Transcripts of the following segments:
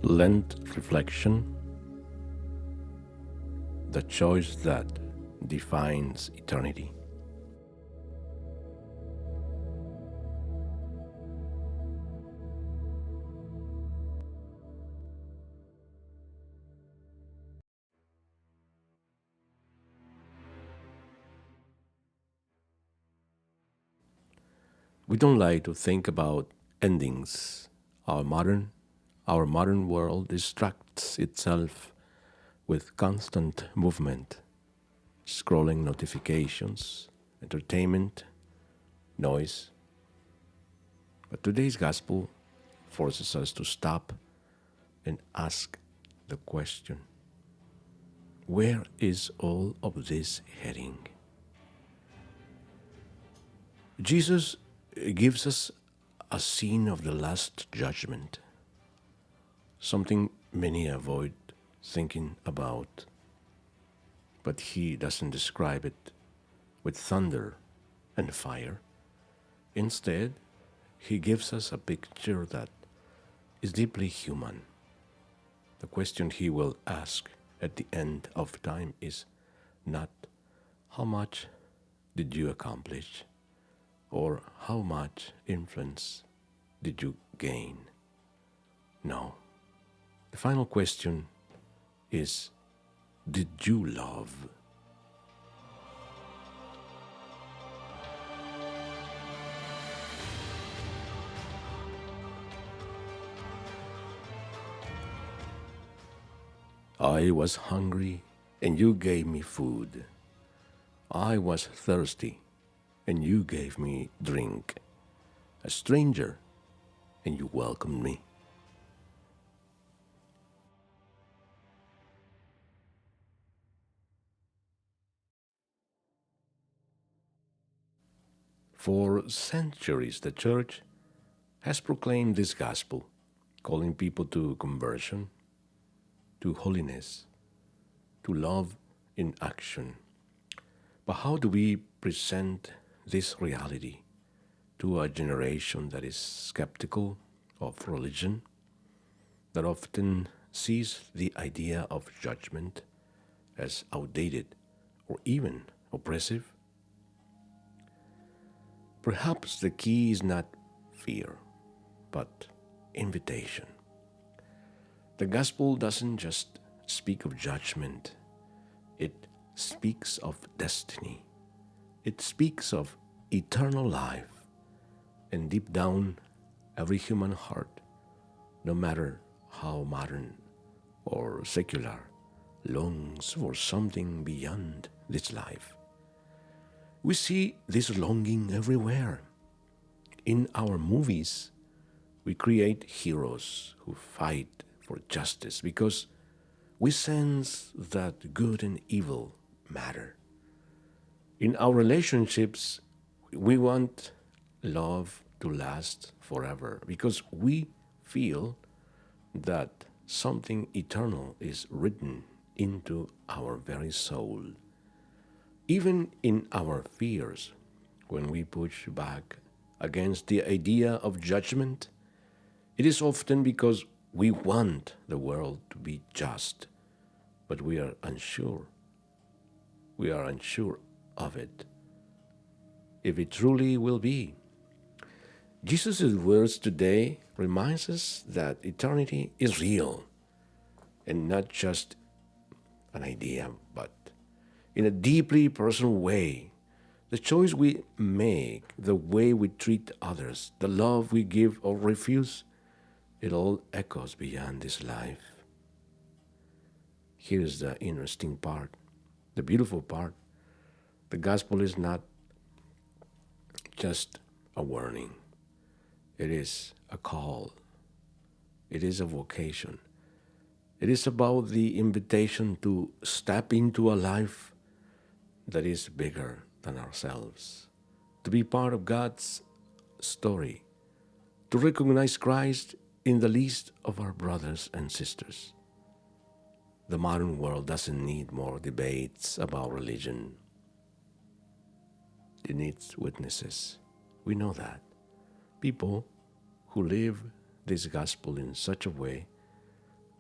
Lent reflection, the choice that defines eternity. We don't like to think about endings. Our modern world distracts itself with constant movement, scrolling notifications, entertainment, noise. But today's gospel forces us to stop and ask the question, where is all of this heading? Jesus gives us a scene of the Last Judgment, something many avoid thinking about, but he doesn't describe it with thunder and fire. Instead, he gives us a picture that is deeply human. The question he will ask at the end of time is not how much did you accomplish or how much influence did you gain. No. The final question is, did you love? I was hungry, and you gave me food. I was thirsty, and you gave me drink. A stranger, and you welcomed me. For centuries, the Church has proclaimed this gospel, calling people to conversion, to holiness, to love in action. But how do we present this reality to a generation that is skeptical of religion, that often sees the idea of judgment as outdated or even oppressive? Perhaps the key is not fear, but invitation. The gospel doesn't just speak of judgment, it speaks of destiny. It speaks of eternal life. And deep down, every human heart, no matter how modern or secular, longs for something beyond this life. We see this longing everywhere. In our movies, we create heroes who fight for justice because we sense that good and evil matter. In our relationships, we want love to last forever because we feel that something eternal is written into our very soul. Even in our fears, when we push back against the idea of judgment, it is often because we want the world to be just, but we are unsure. We are unsure of it, if it truly will be. Jesus' words today reminds us that eternity is real and not just an idea, but in a deeply personal way. The choice we make, the way we treat others, the love we give or refuse, it all echoes beyond this life. Here's the interesting part, the beautiful part. The gospel is not just a warning. It is a call. It is a vocation. It is about the invitation to step into a life that is bigger than ourselves, to be part of God's story, to recognize Christ in the least of our brothers and sisters. The modern world doesn't need more debates about religion. It needs witnesses. We know that. People who live this gospel in such a way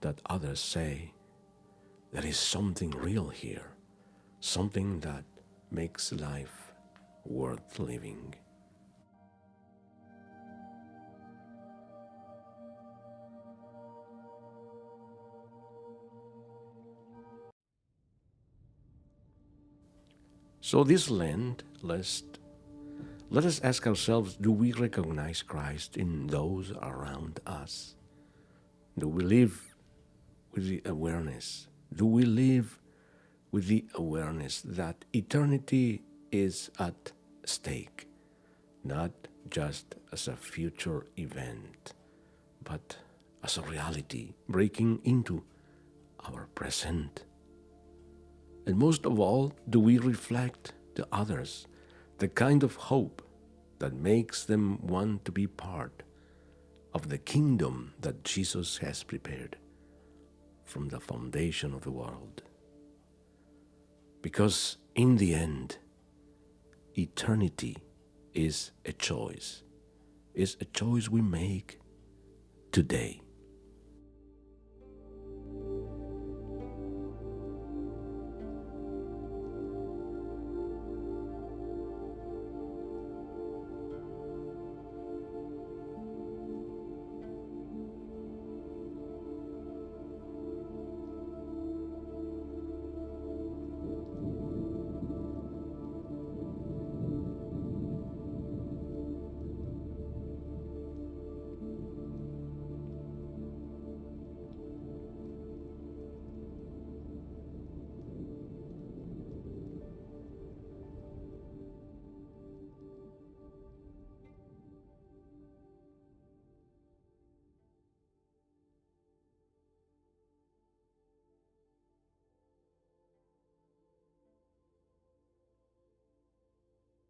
that others say, there is something real here, something that makes life worth living. So this Lent, let us ask ourselves, do we recognize Christ in those around us? Do we live with the awareness? Do we live with the awareness that eternity is at stake, not just as a future event, but as a reality breaking into our present? And most of all, do we reflect to others the kind of hope that makes them want to be part of the kingdom that Jesus has prepared from the foundation of the world? Because in the end, eternity is a choice we make today.